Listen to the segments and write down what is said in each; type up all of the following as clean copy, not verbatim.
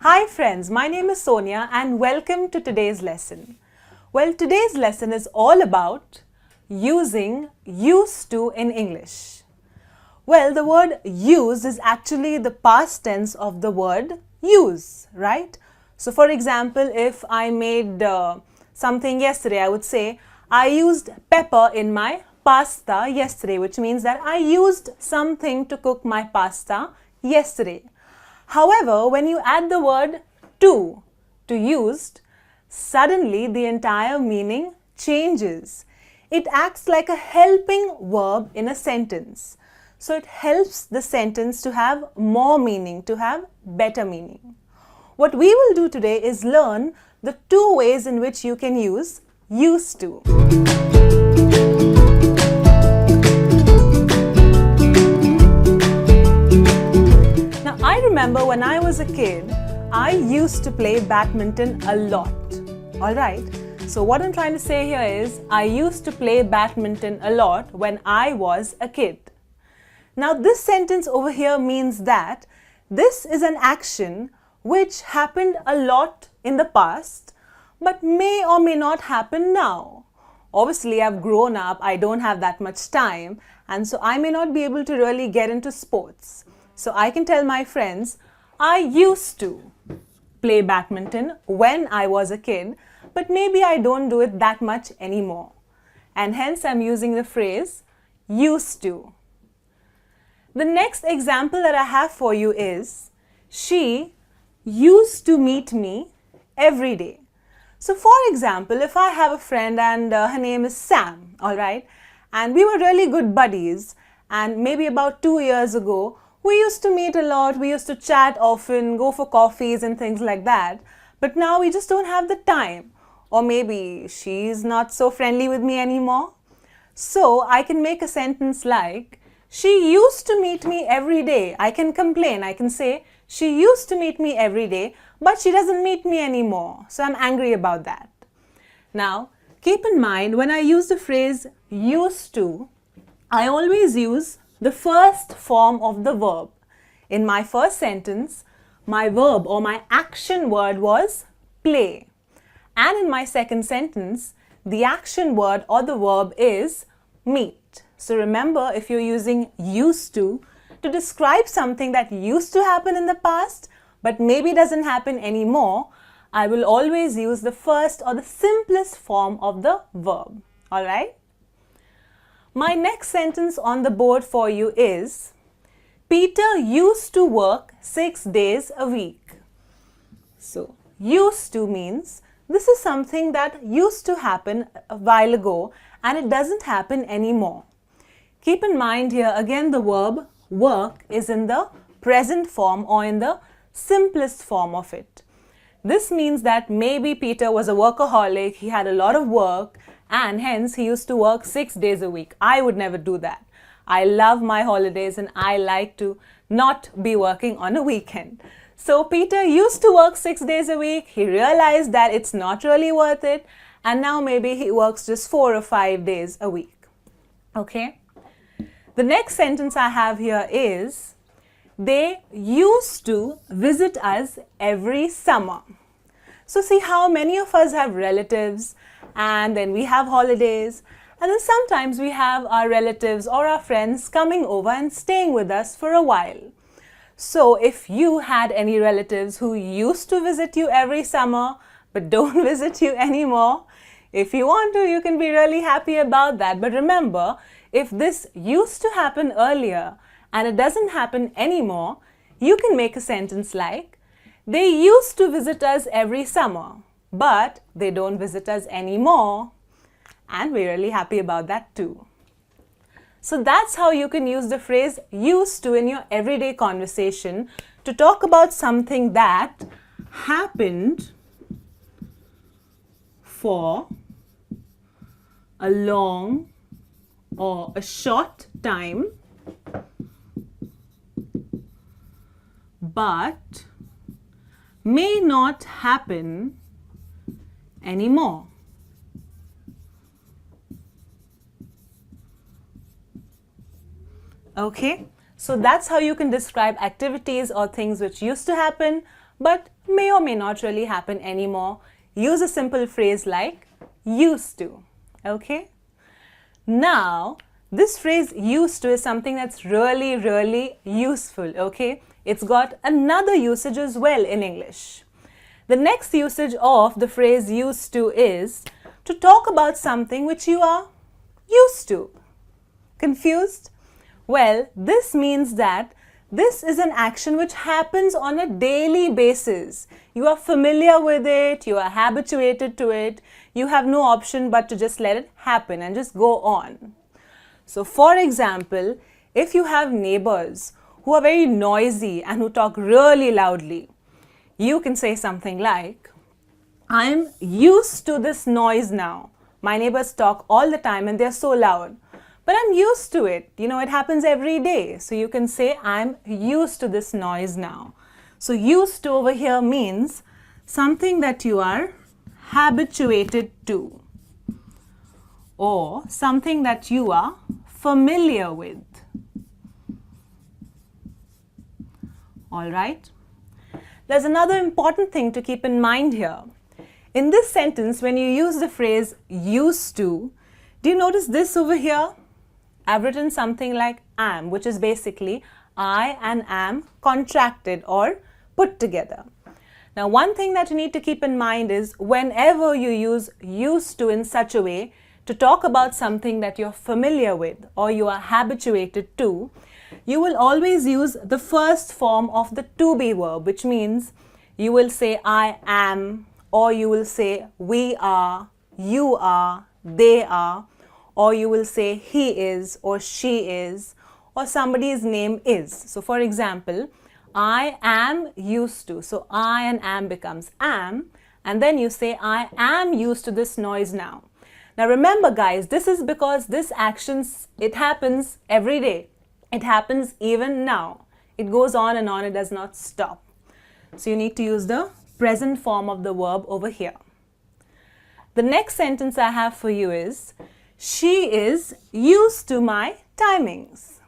Hi friends, my name is Sonia and welcome to today's lesson. Well, today's lesson is all about using used to in English. Well, the word use is actually the past tense of the word use, right? So for example, if I made something yesterday, I would say, I used pepper in my pasta yesterday, which means that I used something to cook my pasta yesterday. However, when you add the word to used, suddenly the entire meaning changes. It acts like a helping verb in a sentence. So it helps the sentence to have more meaning, to have better meaning. What we will do today is learn the two ways in which you can use used to. I remember when I was a kid, I used to play badminton a lot. Alright, so what I'm trying to say here is, I used to play badminton a lot when I was a kid. Now this sentence over here means that this is an action which happened a lot in the past, but may or may not happen now. Obviously, I've grown up, I don't have that much time, and so I may not be able to really get into sports. So I can tell my friends, I used to play badminton when I was a kid, but maybe I don't do it that much anymore. And hence I'm using the phrase used to. The next example that I have for you is, she used to meet me every day. So for example, if I have a friend and her name is Sam, alright, and we were really good buddies, and maybe about 2 years ago, we used to meet a lot, we used to chat often, go for coffees and things like that. But now we just don't have the time. Or maybe she's not so friendly with me anymore. So I can make a sentence like, she used to meet me every day. I can complain. I can say, she used to meet me every day, but she doesn't meet me anymore. So I'm angry about that. Now, keep in mind, when I use the phrase used to, I always use the first form of the verb. In my first sentence, my verb or my action word was play. And in my second sentence, the action word or the verb is meet. So remember, if you're using used to describe something that used to happen in the past, but maybe doesn't happen anymore, I will always use the first or the simplest form of the verb. Alright? My next sentence on the board for you is, Peter used to work 6 days a week. So, used to means this is something that used to happen a while ago and it doesn't happen anymore. Keep in mind here again the verb work is in the present form or in the simplest form of it. This means that maybe Peter was a workaholic, he had a lot of work, and hence he used to work 6 days a week. I would never do that. I love my holidays and I like to not be working on a weekend. So Peter used to work 6 days a week. He realized that it's not really worth it, and now maybe he works just 4 or 5 days a week. Okay? The next sentence I have here is, they used to visit us every summer. So see how many of us have relatives, and then we have holidays, and then sometimes we have our relatives or our friends coming over and staying with us for a while. So if you had any relatives who used to visit you every summer but don't visit you anymore, if you want to, you can be really happy about that. But remember, if this used to happen earlier and it doesn't happen anymore, you can make a sentence like, they used to visit us every summer, but they don't visit us anymore. And we're really happy about that too. So that's how you can use the phrase used to in your everyday conversation to talk about something that happened for a long or a short time, but may not happen anymore. Okay, so that's how you can describe activities or things which used to happen but may or may not really happen anymore. Use a simple phrase like used to. Okay? Now, this phrase used to is something that's really, really useful. Okay? It's got another usage as well in English. The next usage of the phrase used to is to talk about something which you are used to. Confused? Well, this means that this is an action which happens on a daily basis. You are familiar with it, you are habituated to it, you have no option but to just let it happen and just go on. So for example, if you have neighbors who are very noisy and who talk really loudly, you can say something like, I'm used to this noise now. My neighbors talk all the time and they're so loud. But I'm used to it. You know, it happens every day. So you can say, I'm used to this noise now. So used to over here means something that you are habituated to, or something that you are familiar with. All right. There's another important thing to keep in mind here. In this sentence, when you use the phrase used to, do you notice this over here? I've written something like am, which is basically I and am contracted or put together. Now, one thing that you need to keep in mind is whenever you use used to in such a way to talk about something that you're familiar with or you are habituated to, you will always use the first form of the to be verb, which means you will say I am, or you will say we are, you are, they are, or you will say he is or she is or somebody's name is. So for example, I am used to. So I and am becomes am, and then you say I am used to this noise now. Now remember guys, this is because this action, it happens every day. It happens even now. It goes on and on, it does not stop. So you need to use the present form of the verb over here. The next sentence I have for you is, she is used to my timings.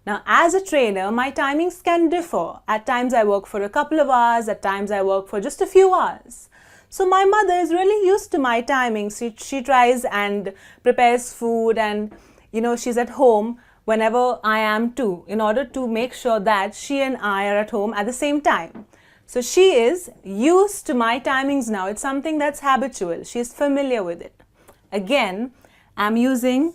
Now, as a trainer, my timings can differ. At times I work for a couple of hours, at times I work for just a few hours. So my mother is really used to my timings. She tries and prepares food, and she's at home whenever I am too, in order to make sure that she and I are at home at the same time. So she is used to my timings now. It's something that's habitual. She's familiar with it. Again, I'm using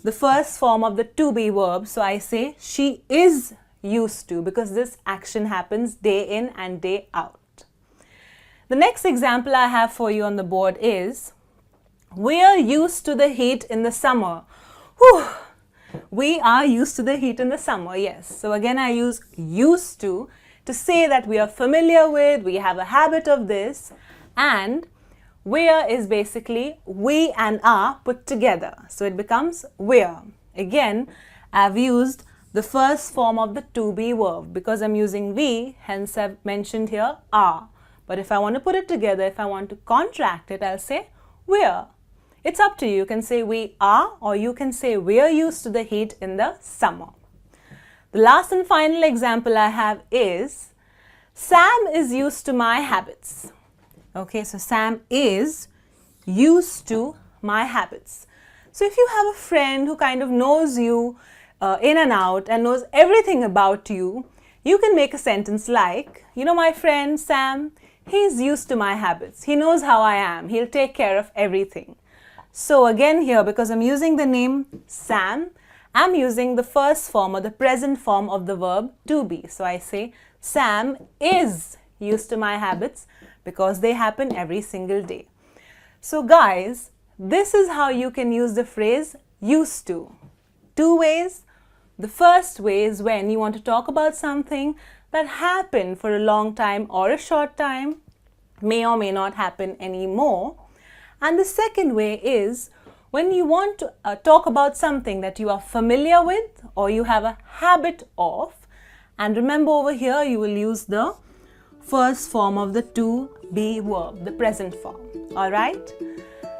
the first form of the to be verb. So I say she is used to, because this action happens day in and day out. The next example I have for you on the board is, we are used to the heat in the summer. Whew. We are used to the heat in the summer, yes. So again, I use used to say that we are familiar with, we have a habit of this, and we're is basically we and are put together. So it becomes we're. Again, I've used the first form of the to be verb because I'm using we, hence I've mentioned here are. But if I want to put it together, if I want to contract it, I'll say we're. It's up to you. You can say we are, or you can say we're used to the heat in the summer. The last and final example I have is, Sam is used to my habits. Okay, so Sam is used to my habits. So if you have a friend who kind of knows you in and out and knows everything about you, you can make a sentence like, my friend Sam, he's used to my habits. He knows how I am. He'll take care of everything. So again here, because I'm using the name Sam, I'm using the first form or the present form of the verb to be. So I say, Sam is used to my habits because they happen every single day. So guys, this is how you can use the phrase used to. Two ways. The first way is when you want to talk about something that happened for a long time or a short time, may or may not happen anymore. And the second way is when you want to talk about something that you are familiar with or you have a habit of. And remember over here, you will use the first form of the to be verb, the present form. All right.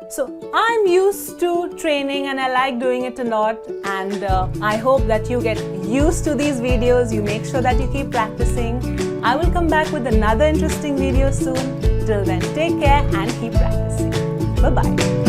So I'm used to training and I like doing it a lot, and I hope that you get used to these videos. You make sure that you keep practicing. I will come back with another interesting video soon. Till then, take care and keep practicing. Bye-bye.